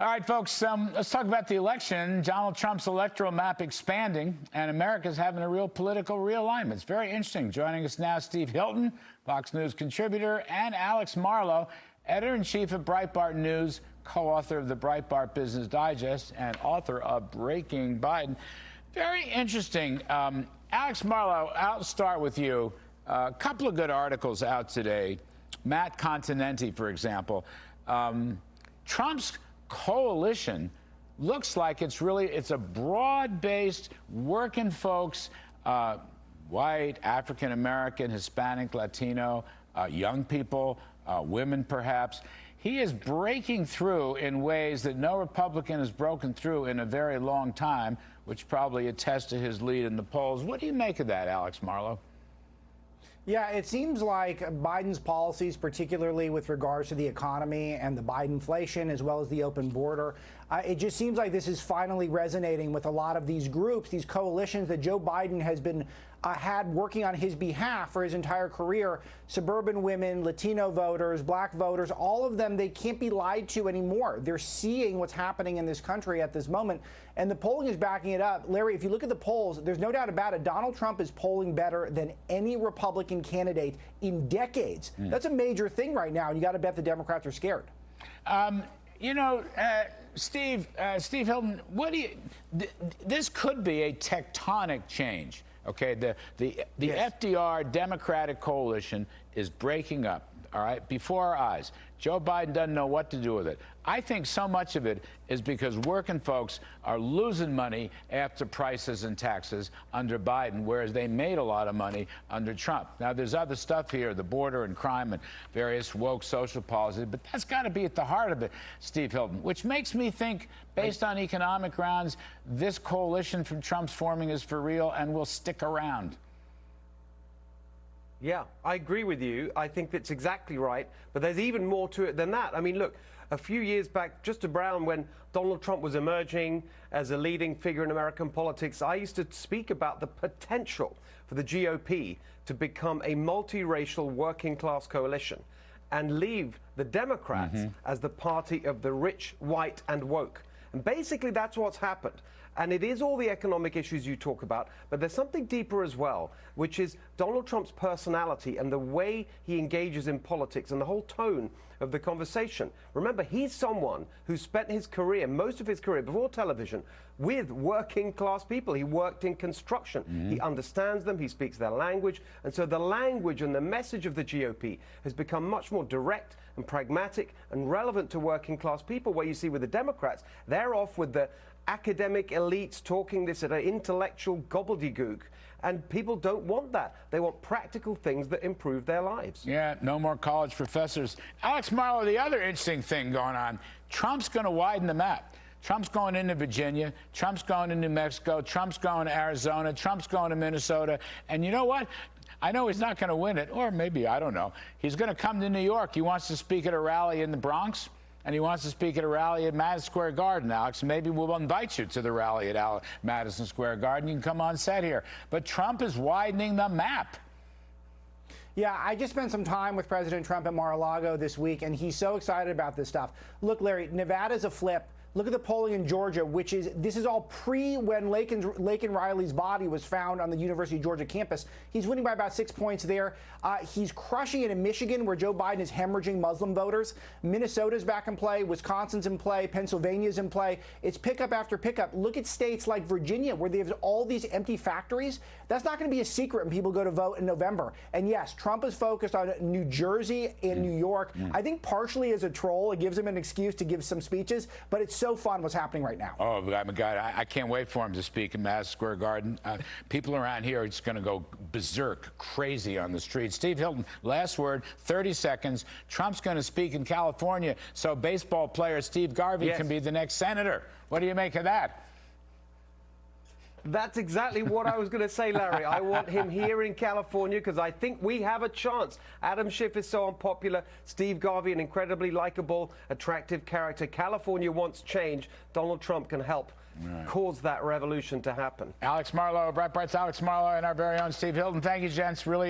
All right, folks, let's talk about the election. Donald Trump's electoral map expanding, and America's having a real political realignment. It's very interesting. Joining us now, Steve Hilton, Fox News contributor, and Alex Marlow, editor-in-chief of Breitbart News, co-author of the Breitbart Business Digest, and author of Breaking Biden. Very interesting. Alex Marlow, I'll start with you. A couple of good articles out today. Matt Continenti, for example. Trump's coalition looks like it's a broad-based working folks, white, African American, Hispanic, Latino, young people, women perhaps. He is breaking through in ways that no Republican has broken through in a very long time, which probably attests to his lead in the polls. What do you make of that, Alex Marlow? Yeah, it seems like Biden's policies, particularly with regards to the economy and the Biden inflation, as well as the open border, it just seems like this is finally resonating with a lot of these groups, these coalitions that Joe Biden has been had working on his behalf for his entire career. Suburban women, Latino voters, black voters, all of them, they can't be lied to anymore. They're seeing what's happening in this country at this moment, and the polling is backing it up. Larry, if you look at the polls, there's no doubt about it. Donald Trump is polling better than any Republican candidate in decades. That's a major thing right now, and you got to bet the Democrats are scared. You know, Steve Hilton, what do you? This could be a tectonic change. Okay, the yes. FDR Democratic coalition is breaking up. All right, before our eyes. Joe Biden doesn't know what to do with it. I think so much of it is because working folks are losing money after prices and taxes under Biden, whereas they made a lot of money under Trump. Now, there's other stuff here, the border and crime and various woke social policies, but that's got to be at the heart of it, Steve Hilton, which makes me think, based on economic grounds, this coalition from Trump's forming is for real and will stick around. Yeah, I agree with you. I think that's exactly right. But there's even more to it than that. I mean, look, a few years back, just around when Donald Trump was emerging as a leading figure in American politics, I used to speak about the potential for the GOP to become a multiracial working class coalition and leave the Democrats as the party of the rich, white, and woke. And basically, that's what's happened. And it is all the economic issues you talk about, but there's something deeper as well, which is Donald Trump's personality and the way he engages in politics and the whole tone of the conversation. Remember, he's someone who spent his career, most of his career before television, with working class people. He worked in construction. He understands them. He speaks their language. And so the language and the message of the GOP has become much more direct and pragmatic and relevant to working class people, where you see with the Democrats, they're off with the academic elites talking this at an intellectual gobbledygook, and people don't want that. They want practical things that improve their lives. Yeah, no more college professors. Alex Marlow, the other interesting thing going on, Trump's going to widen the map. Trump's going into Virginia, Trump's going to New Mexico, Trump's going to Arizona, Trump's going to Minnesota, and you know what? I know he's not going to win it, or maybe, I don't know. He's going to come to New York. He wants to speak at a rally in the Bronx, and he wants to speak at a rally at Madison Square Garden, Alex. Maybe we'll invite you to the rally at Madison Square Garden. You can come on set here. But Trump is widening the map. Yeah, I just spent some time with President Trump at Mar-a-Lago this week, and he's so excited about this stuff. Look, Larry, Nevada's a flip. Look at the polling in Georgia, this is all when Laken Riley's body was found on the University of Georgia campus. He's winning by about 6 points there. He's crushing it in Michigan, where Joe Biden is hemorrhaging Muslim voters. Minnesota's back in play. Wisconsin's in play. Pennsylvania's in play. It's pickup after pickup. Look at states like Virginia, where they have all these empty factories. That's not going to be a secret when people go to vote in November. And yes, Trump is focused on New Jersey and New York. I think partially as a troll. It gives him an excuse to give some speeches, but it's so fun what's happening right now. Oh, my God, I can't wait for him to speak in Madison Square Garden. People around here are just going to go berserk, crazy on the streets. Steve Hilton, last word, 30 seconds. Trump's going to speak in California, so baseball player Steve Garvey can be the next senator. What do you make of that? That's exactly what I was going to say, Larry. I want him here in California because I think we have a chance. Adam Schiff is so unpopular. Steve Garvey, an incredibly likable, attractive character. California wants change. Donald Trump can help cause that revolution to happen. Alex Marlow, Breitbart's Alex Marlow, and our very own Steve Hilton. Thank you, gents. Really